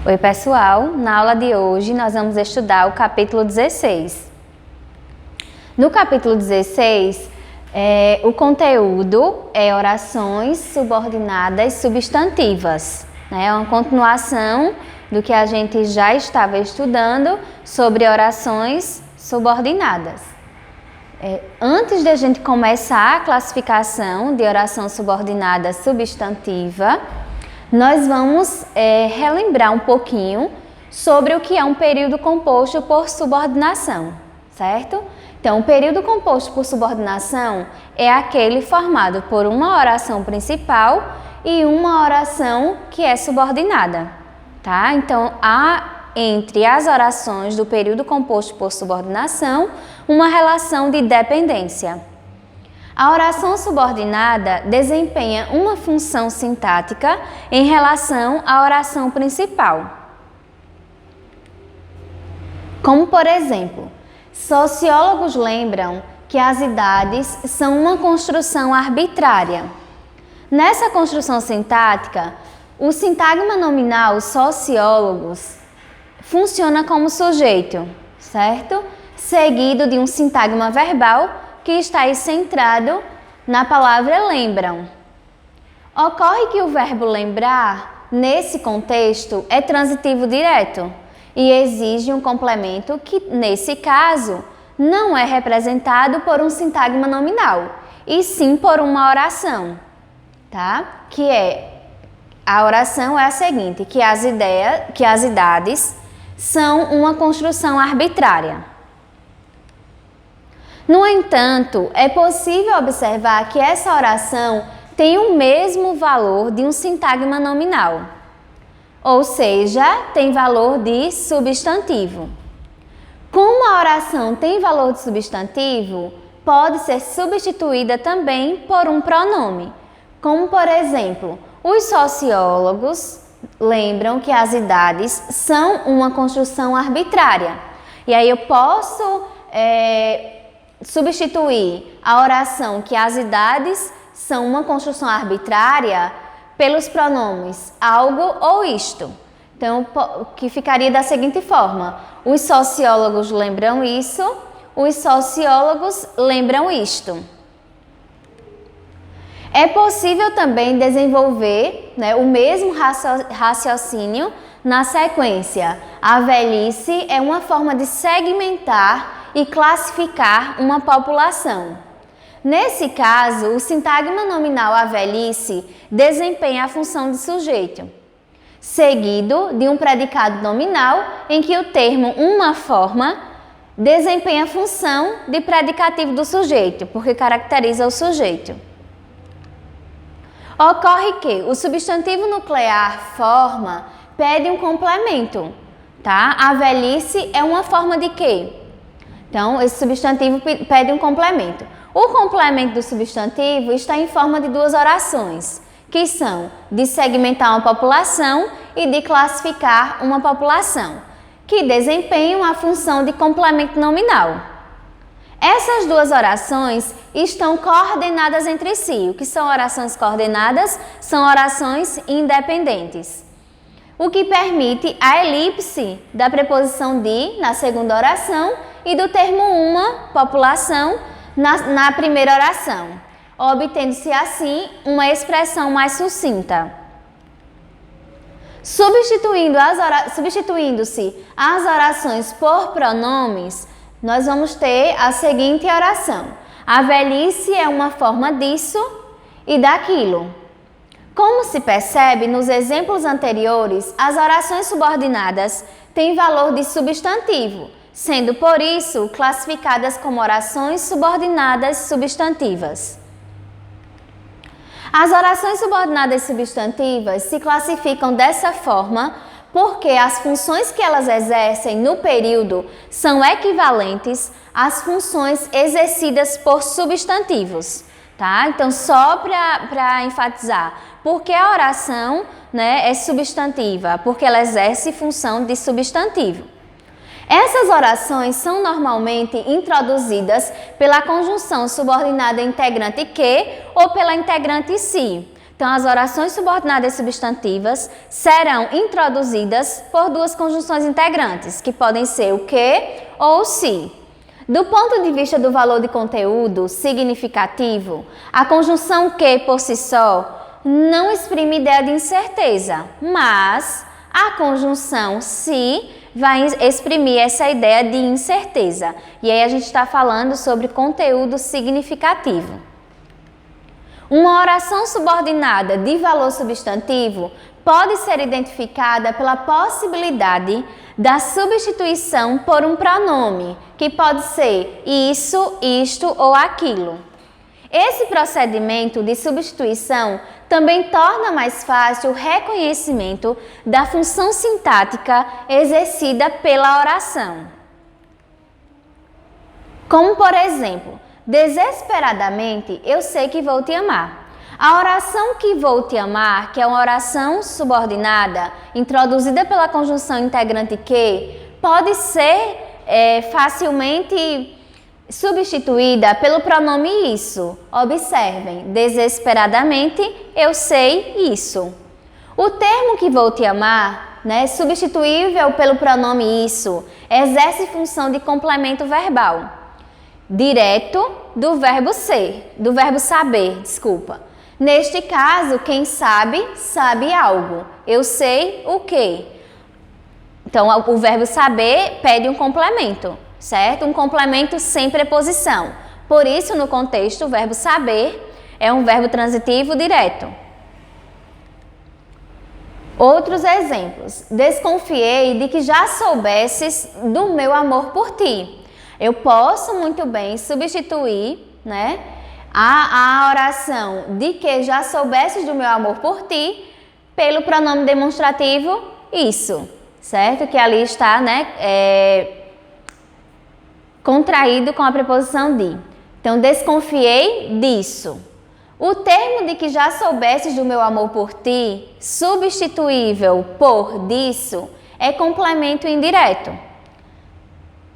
Oi pessoal, na aula de hoje nós vamos estudar o capítulo 16. No capítulo 16, o conteúdo é orações subordinadas substantivas. É uma continuação do que a gente já estava estudando sobre orações subordinadas. Antes de a gente começar a classificação de oração subordinada substantiva, nós vamos relembrar um pouquinho sobre o que é um período composto por subordinação, certo? Então, o período composto por subordinação é aquele formado por uma oração principal e uma oração que é subordinada, tá? Então, há entre as orações do período composto por subordinação uma relação de dependência. A oração subordinada desempenha uma função sintática em relação à oração principal. Como, por exemplo, sociólogos lembram que as idades são uma construção arbitrária. Nessa construção sintática, o sintagma nominal sociólogos funciona como sujeito, certo? Seguido de um sintagma verbal que está aí centrado na palavra lembram. Ocorre que o verbo lembrar, nesse contexto, é transitivo direto e exige um complemento que, nesse caso, não é representado por um sintagma nominal, e sim por uma oração, tá? A oração é a seguinte, que as idades são uma construção arbitrária. No entanto, é possível observar que essa oração tem o mesmo valor de um sintagma nominal, ou seja, tem valor de substantivo. Como a oração tem valor de substantivo, pode ser substituída também por um pronome, como por exemplo, os sociólogos lembram que as idades são uma construção arbitrária. E aí eu posso substituir a oração que as idades são uma construção arbitrária pelos pronomes algo ou isto. Então, que ficaria da seguinte forma: os sociólogos lembram isso, os sociólogos lembram isto. É possível também desenvolver o mesmo raciocínio na sequência. A velhice é uma forma de segmentar e classificar uma população. Nesse caso, o sintagma nominal a velhice desempenha a função de sujeito, seguido de um predicado nominal em que o termo uma forma desempenha a função de predicativo do sujeito, porque caracteriza o sujeito. Ocorre que o substantivo nuclear forma pede um complemento, tá? A velhice é uma forma de quê? Então, esse substantivo pede um complemento. O complemento do substantivo está em forma de duas orações, que são de segmentar uma população e de classificar uma população, que desempenham a função de complemento nominal. Essas duas orações estão coordenadas entre si. O que são orações coordenadas? São orações independentes, o que permite a elipse da preposição de na segunda oração e do termo uma, população, na primeira oração, obtendo-se assim uma expressão mais sucinta. Substituindo-se as orações por pronomes, nós vamos ter a seguinte oração: a velhice é uma forma disso e daquilo. Como se percebe nos exemplos anteriores, as orações subordinadas têm valor de substantivo, sendo por isso classificadas como orações subordinadas substantivas. As orações subordinadas substantivas se classificam dessa forma porque as funções que elas exercem no período são equivalentes às funções exercidas por substantivos, tá? Então, só para enfatizar, porque a oração é substantiva, porque ela exerce função de substantivo. Essas orações são normalmente introduzidas pela conjunção subordinada integrante que ou pela integrante se. Então, as orações subordinadas substantivas serão introduzidas por duas conjunções integrantes, que podem ser o que ou o se. Do ponto de vista do valor de conteúdo significativo, a conjunção que por si só não exprime ideia de incerteza, mas a conjunção se vai exprimir essa ideia de incerteza. E aí a gente está falando sobre conteúdo significativo. Uma oração subordinada de valor substantivo pode ser identificada pela possibilidade da substituição por um pronome, que pode ser isso, isto ou aquilo. Esse procedimento de substituição também torna mais fácil o reconhecimento da função sintática exercida pela oração. Como, por exemplo, desesperadamente eu sei que vou te amar. A oração que vou te amar, que é uma oração subordinada, introduzida pela conjunção integrante que, pode ser facilmente substituída pelo pronome isso. Observem, desesperadamente eu sei isso. O termo que vou te amar, substituível pelo pronome isso, exerce função de complemento verbal, direto do verbo ser, do verbo saber, desculpa. Neste caso, quem sabe, sabe algo. Eu sei o quê? Então, o verbo saber pede um complemento, certo? Um complemento sem preposição. Por isso, no contexto, o verbo saber é um verbo transitivo direto. Outros exemplos. Desconfiei de que já soubesses do meu amor por ti. Eu posso muito bem substituir, a oração de que já soubesses do meu amor por ti pelo pronome demonstrativo isso, certo? Que ali está, contraído com a preposição de. Então, desconfiei disso. O termo de que já soubesses do meu amor por ti, substituível por disso, é complemento indireto,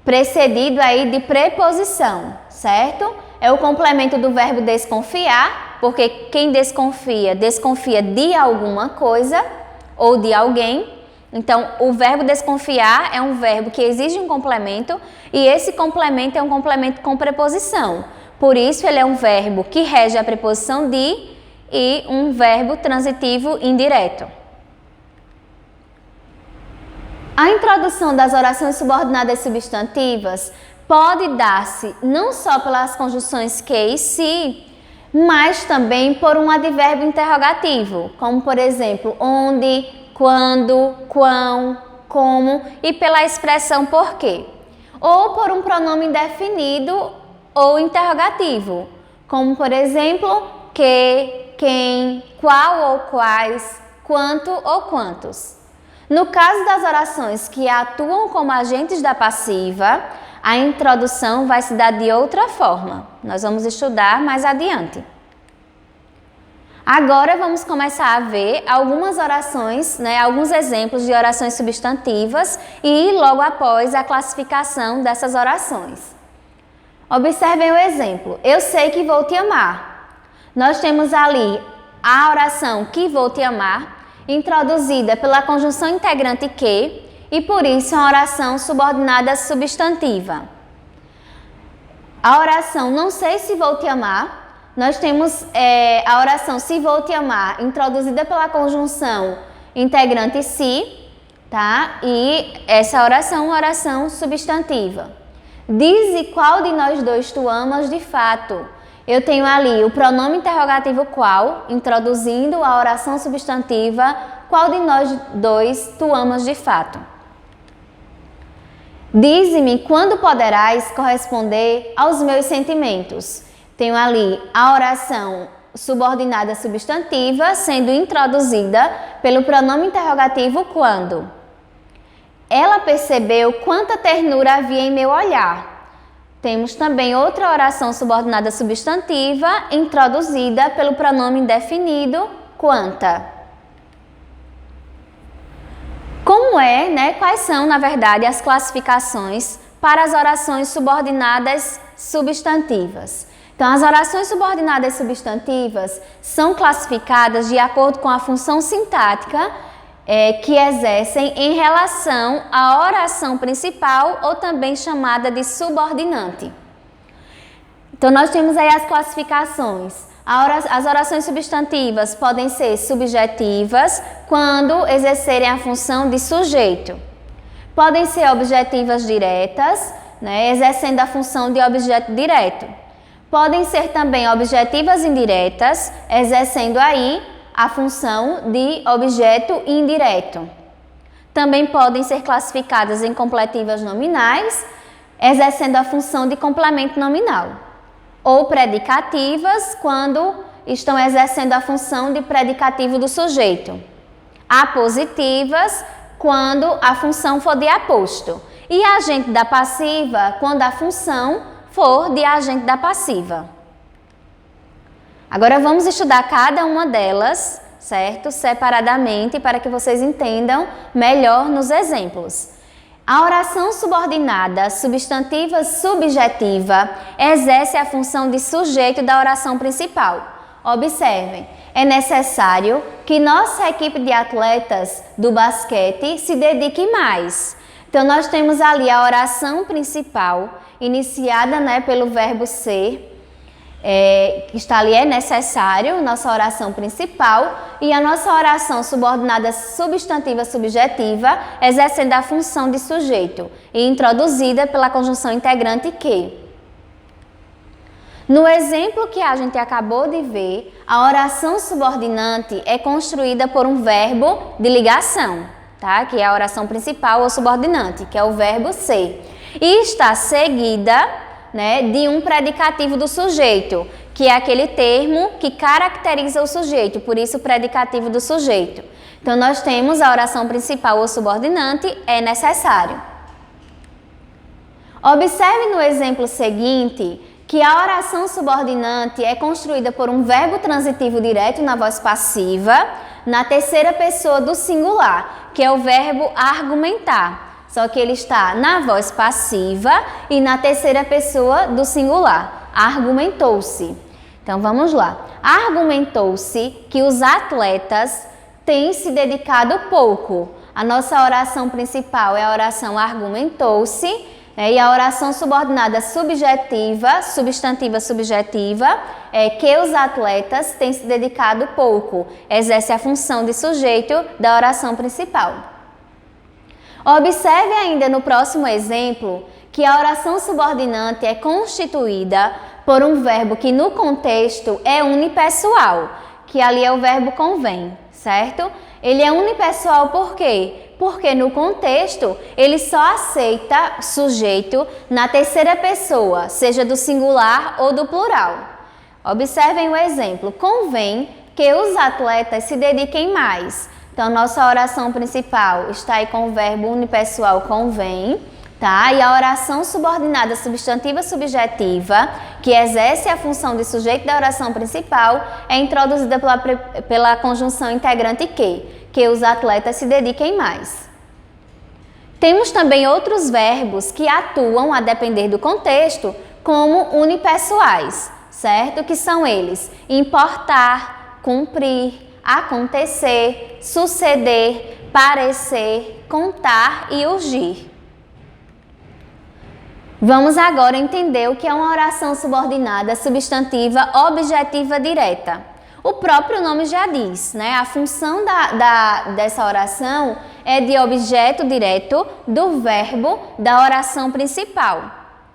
precedido aí de preposição, certo? É o complemento do verbo desconfiar, porque quem desconfia, desconfia de alguma coisa ou de alguém. Então, o verbo desconfiar é um verbo que exige um complemento e esse complemento é um complemento com preposição. Por isso, ele é um verbo que rege a preposição de e um verbo transitivo indireto. A introdução das orações subordinadas substantivas pode dar-se não só pelas conjunções que e se, mas também por um advérbio interrogativo, como por exemplo, onde, quando, quão, como e pela expressão por quê. Ou por um pronome indefinido ou interrogativo, como por exemplo, que, quem, qual ou quais, quanto ou quantos. No caso das orações que atuam como agentes da passiva, a introdução vai se dar de outra forma. Nós vamos estudar mais adiante. Agora vamos começar a ver algumas orações, alguns exemplos de orações substantivas e logo após a classificação dessas orações. Observem o exemplo. Eu sei que vou te amar. Nós temos ali a oração que vou te amar, introduzida pela conjunção integrante que, e por isso é uma oração subordinada substantiva. A oração não sei se vou te amar, nós temos a oração se vou te amar, introduzida pela conjunção integrante se, tá? E essa oração é uma oração substantiva. Dize qual de nós dois tu amas de fato. Eu tenho ali o pronome interrogativo qual, introduzindo a oração substantiva, qual de nós dois tu amas de fato. Dize-me quando poderás corresponder aos meus sentimentos. Tenho ali a oração subordinada substantiva sendo introduzida pelo pronome interrogativo quando. Ela percebeu quanta ternura havia em meu olhar. Temos também outra oração subordinada substantiva introduzida pelo pronome indefinido quanta. Como quais são, na verdade, as classificações para as orações subordinadas substantivas? Então, as orações subordinadas substantivas são classificadas de acordo com a função sintática que exercem em relação à oração principal ou também chamada de subordinante. Então, nós temos aí as classificações. As orações substantivas podem ser subjetivas quando exercerem a função de sujeito. Podem ser objetivas diretas, exercendo a função de objeto direto. Podem ser também objetivas indiretas, exercendo aí a função de objeto indireto. Também podem ser classificadas em completivas nominais, exercendo a função de complemento nominal. Ou predicativas, quando estão exercendo a função de predicativo do sujeito. Apositivas, quando a função for de aposto. E agente da passiva, quando a função for de agente da passiva. Agora vamos estudar cada uma delas, certo? Separadamente, para que vocês entendam melhor nos exemplos. A oração subordinada substantiva subjetiva exerce a função de sujeito da oração principal. Observem, é necessário que nossa equipe de atletas do basquete se dedique mais. Então, nós temos ali a oração principal, iniciada pelo verbo ser, que está ali, é necessário, nossa oração principal, e a nossa oração subordinada substantiva subjetiva, exercendo a função de sujeito, e introduzida pela conjunção integrante que. No exemplo que a gente acabou de ver, a oração subordinante é construída por um verbo de ligação, tá? Que é a oração principal ou subordinante, que é o verbo ser, e está seguida de um predicativo do sujeito, que é aquele termo que caracteriza o sujeito, por isso o predicativo do sujeito. Então, nós temos a oração principal ou subordinante, é necessário. Observe no exemplo seguinte que a oração subordinante é construída por um verbo transitivo direto na voz passiva, na terceira pessoa do singular, que é o verbo argumentar. Só que ele está na voz passiva e na terceira pessoa do singular. Argumentou-se. Então, vamos lá. Argumentou-se que os atletas têm se dedicado pouco. A nossa oração principal é a oração argumentou-se, e a oração subordinada subjetiva, substantiva subjetiva, é que os atletas têm se dedicado pouco. Exerce a função de sujeito da oração principal. Observe ainda no próximo exemplo que a oração subordinante é constituída por um verbo que no contexto é unipessoal, que ali é o verbo convém, certo? Ele é unipessoal por quê? Porque no contexto ele só aceita sujeito na terceira pessoa, seja do singular ou do plural. Observem o exemplo. Convém que os atletas se dediquem mais. Então, nossa oração principal está aí com o verbo unipessoal convém, tá? E a oração subordinada substantiva subjetiva, que exerce a função de sujeito da oração principal, é introduzida pela conjunção integrante que os atletas se dediquem mais. Temos também outros verbos que atuam, a depender do contexto, como unipessoais, certo? Que são eles: importar, cumprir, acontecer, suceder, parecer, contar e urgir. Vamos agora entender o que é uma oração subordinada substantiva objetiva direta. O próprio nome já diz, A função dessa oração é de objeto direto do verbo da oração principal,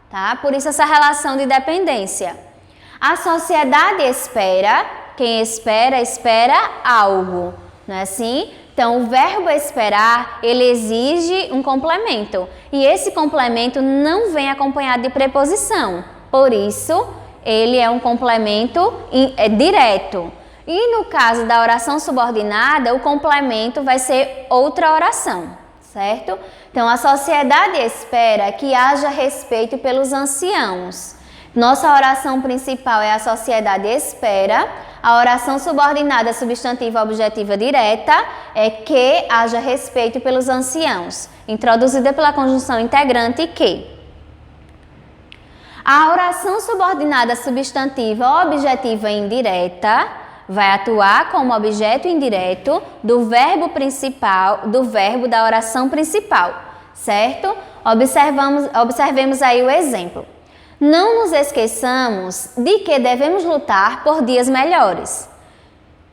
tá? Por isso essa relação de dependência. A sociedade espera. Quem espera, espera algo, não é assim? Então, o verbo esperar, ele exige um complemento. E esse complemento não vem acompanhado de preposição. Por isso, ele é um complemento direto. E no caso da oração subordinada, o complemento vai ser outra oração, certo? Então, a sociedade espera que haja respeito pelos anciãos. Nossa oração principal é a sociedade espera. A oração subordinada substantiva objetiva direta é que haja respeito pelos anciãos, introduzida pela conjunção integrante que. A oração subordinada substantiva objetiva indireta vai atuar como objeto indireto do verbo principal, do verbo da oração principal, certo? Observemos aí o exemplo. Não nos esqueçamos de que devemos lutar por dias melhores.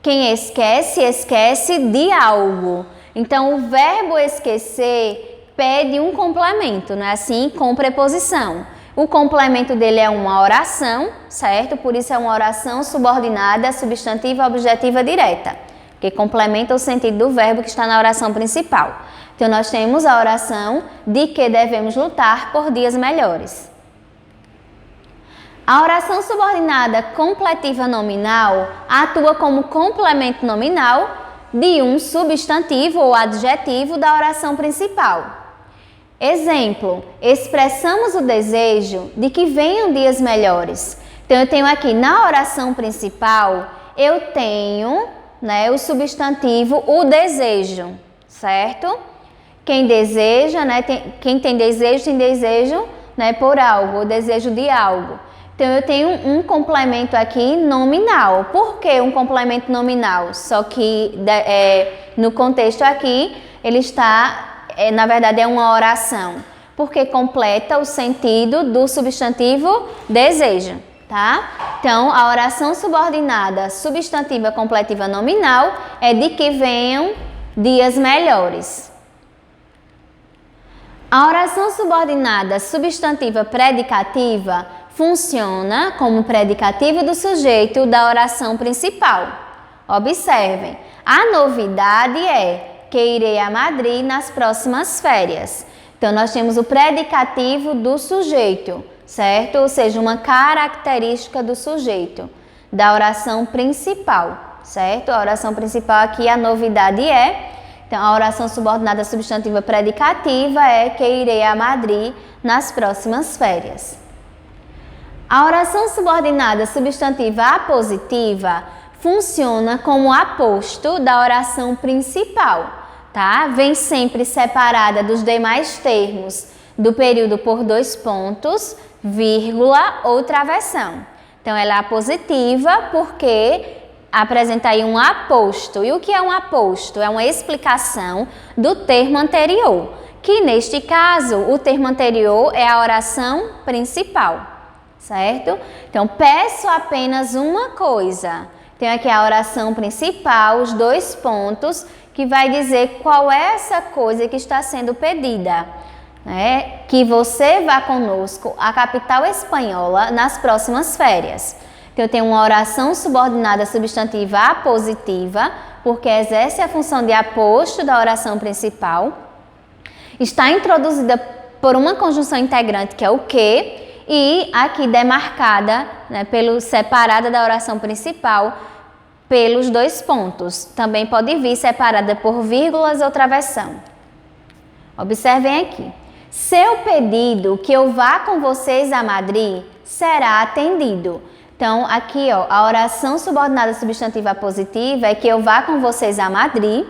Quem esquece, esquece de algo. Então, o verbo esquecer pede um complemento, não é assim? Com preposição. O complemento dele é uma oração, certo? Por isso é uma oração subordinada, substantiva, objetiva direta, que complementa o sentido do verbo que está na oração principal. Então, nós temos a oração de que devemos lutar por dias melhores. A oração subordinada completiva nominal atua como complemento nominal de um substantivo ou adjetivo da oração principal. Exemplo, expressamos o desejo de que venham dias melhores. Então, eu tenho aqui na oração principal, eu tenho, o substantivo, o desejo, certo? Quem deseja, quem tem desejo, por algo, o desejo de algo. Então, eu tenho um complemento aqui nominal. Por que um complemento nominal? Só que no contexto aqui, ele está... na verdade é uma oração, porque completa o sentido do substantivo desejo, tá? Então, a oração subordinada substantiva completiva nominal é de que venham dias melhores. A oração subordinada substantiva predicativa funciona como predicativo do sujeito da oração principal. Observem, a novidade é que irei a Madrid nas próximas férias. Então, nós temos o predicativo do sujeito, certo? Ou seja, uma característica do sujeito, da oração principal, certo? A oração principal aqui, a novidade é... Então, a oração subordinada substantiva predicativa é que irei a Madrid nas próximas férias. A oração subordinada substantiva apositiva funciona como aposto da oração principal, tá? Vem sempre separada dos demais termos do período por 2 pontos, vírgula ou travessão. Então, ela é apositiva porque apresenta aí um aposto. E o que é um aposto? É uma explicação do termo anterior, que neste caso, o termo anterior é a oração principal, certo? Então, peço apenas uma coisa. Tem aqui a oração principal, os 2 pontos, que vai dizer qual é essa coisa que está sendo pedida. Que você vá conosco à capital espanhola nas próximas férias. Então, eu tenho uma oração subordinada substantiva apositiva, porque exerce a função de aposto da oração principal. Está introduzida por uma conjunção integrante, que é o que, e aqui demarcada, separada da oração principal, pelos 2 pontos. Também pode vir separada por vírgulas ou travessão. Observem aqui. Seu pedido que eu vá com vocês a Madrid será atendido. Então, aqui, a oração subordinada substantiva positiva é que eu vá com vocês a Madrid,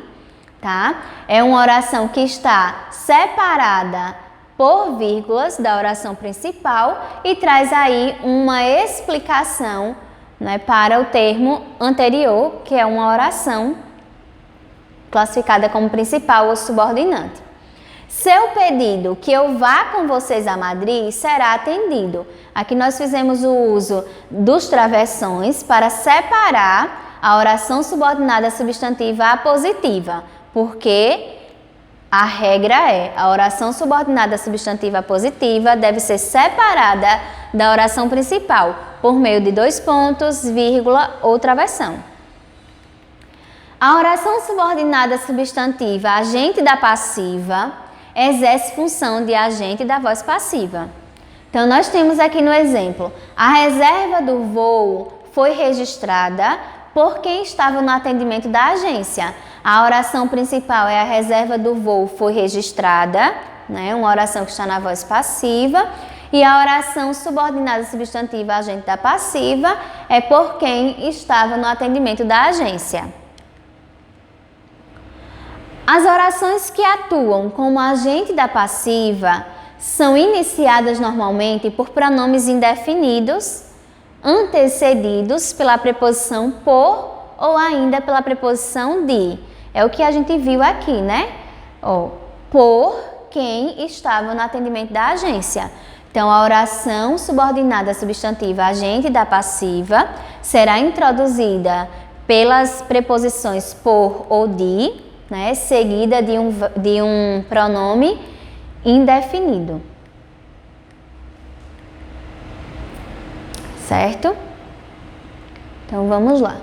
tá? É uma oração que está separada por vírgulas da oração principal e traz aí uma explicação, para o termo anterior, que é uma oração classificada como principal ou subordinante. Seu pedido que eu vá com vocês a Madrid será atendido. Aqui nós fizemos o uso dos travessões para separar a oração subordinada substantiva apositiva, porque a regra é a oração subordinada substantiva apositiva deve ser separada da oração principal por meio de 2 pontos, vírgula ou travessão. A oração subordinada substantiva agente da passiva exerce função de agente da voz passiva. Então, nós temos aqui no exemplo, a reserva do voo foi registrada por quem estava no atendimento da agência. A oração principal é a reserva do voo foi registrada, uma oração que está na voz passiva, e a oração subordinada substantiva agente da passiva é por quem estava no atendimento da agência. As orações que atuam como agente da passiva são iniciadas normalmente por pronomes indefinidos, antecedidos pela preposição por ou ainda pela preposição de. É o que a gente viu aqui, né? Por quem estava no atendimento da agência. Então, a oração subordinada substantiva agente da passiva será introduzida pelas preposições por ou de, né, seguida de um pronome indefinido. Certo? Então, vamos lá.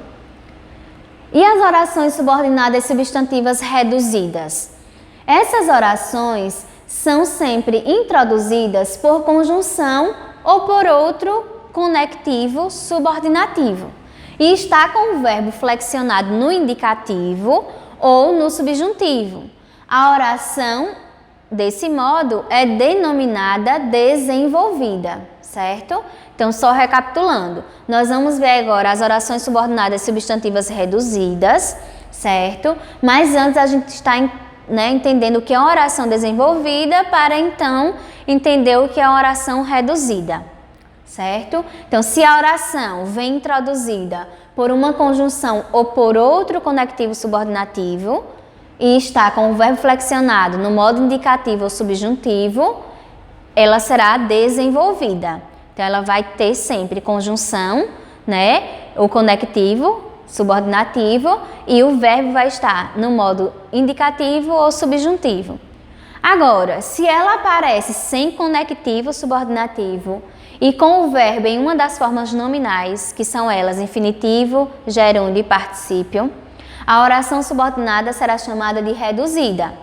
E as orações subordinadas substantivas reduzidas? Essas orações são sempre introduzidas por conjunção ou por outro conectivo subordinativo e está com o verbo flexionado no indicativo ou no subjuntivo. A oração, desse modo, é denominada desenvolvida, certo? Então, só recapitulando, nós vamos ver agora as orações subordinadas substantivas reduzidas, certo? Mas antes a gente está entendendo o que é uma oração desenvolvida para então entender o que é uma oração reduzida, certo? Então, se a oração vem introduzida por uma conjunção ou por outro conectivo subordinativo e está com o verbo flexionado no modo indicativo ou subjuntivo, ela será desenvolvida. Então, ela vai ter sempre conjunção, né? O conectivo subordinativo e o verbo vai estar no modo indicativo ou subjuntivo. Agora, se ela aparece sem conectivo subordinativo e com o verbo em uma das formas nominais, que são elas infinitivo, gerúndio e particípio, a oração subordinada será chamada de reduzida.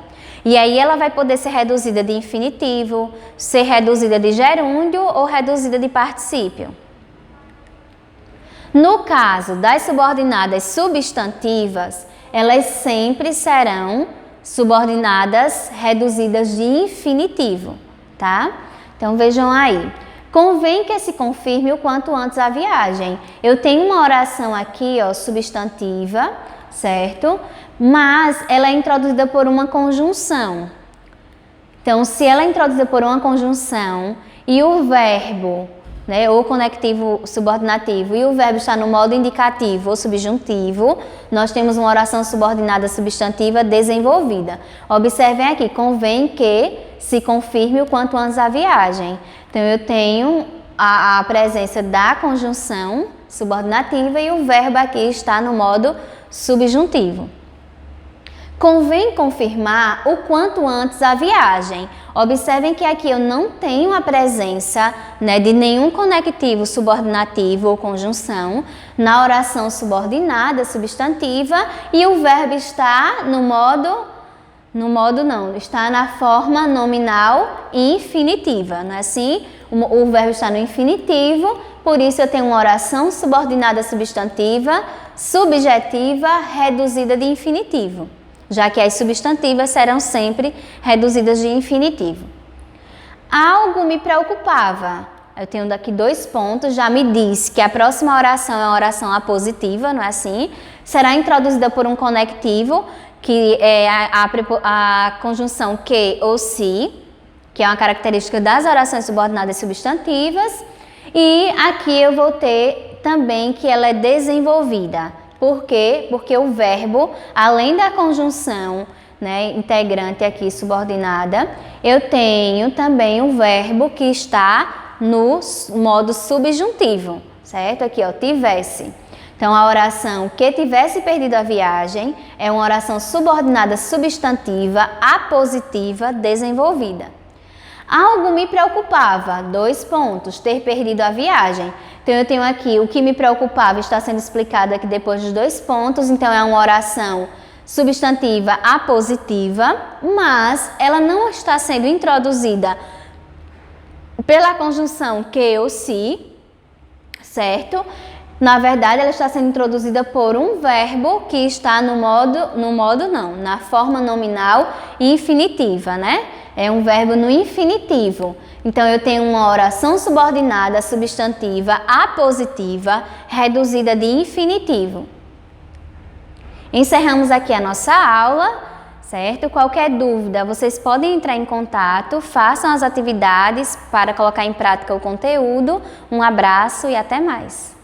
E aí ela vai poder ser reduzida de infinitivo, ser reduzida de gerúndio ou reduzida de particípio. No caso das subordinadas substantivas, elas sempre serão subordinadas reduzidas de infinitivo, tá? Então vejam aí. Convém que se confirme o quanto antes a viagem. Eu tenho uma oração aqui, substantiva, certo? Mas ela é introduzida por uma conjunção. Então, se ela é introduzida por uma conjunção e o verbo, né, ou conectivo subordinativo, e o verbo está no modo indicativo ou subjuntivo, nós temos uma oração subordinada substantiva desenvolvida. Observem aqui, convém que se confirme o quanto antes a viagem. Então, eu tenho a presença da conjunção subordinativa e o verbo aqui está no modo subjuntivo. Convém confirmar o quanto antes a viagem. Observem que aqui eu não tenho a presença, né, de nenhum conectivo subordinativo ou conjunção na oração subordinada substantiva e o verbo está está na forma nominal e infinitiva, não é assim? O verbo está no infinitivo, por isso eu tenho uma oração subordinada substantiva, subjetiva, reduzida de infinitivo, já que as substantivas serão sempre reduzidas de infinitivo. Algo me preocupava. Eu tenho daqui 2 pontos, já me disse que a próxima oração é uma oração apositiva, não é assim? Será introduzida por um conectivo, que é a conjunção que ou se, que é uma característica das orações subordinadas substantivas. E aqui eu vou ter também que ela é desenvolvida. Por quê? Porque o verbo, além da conjunção, né, integrante aqui subordinada, eu tenho também o verbo que está no modo subjuntivo, certo? Aqui, tivesse. Então, a oração que tivesse perdido a viagem é uma oração subordinada substantiva apositiva desenvolvida. Algo me preocupava, 2 pontos, ter perdido a viagem. Então, eu tenho aqui o que me preocupava está sendo explicado aqui depois dos 2 pontos. Então, é uma oração substantiva apositiva, mas ela não está sendo introduzida pela conjunção que ou se, certo? Na verdade, ela está sendo introduzida por um verbo que está na forma nominal e infinitiva, né? É um verbo no infinitivo. Então, eu tenho uma oração subordinada substantiva apositiva reduzida de infinitivo. Encerramos aqui a nossa aula. certo? Qualquer dúvida, vocês podem entrar em contato, façam as atividades para colocar em prática o conteúdo. Um abraço e até mais!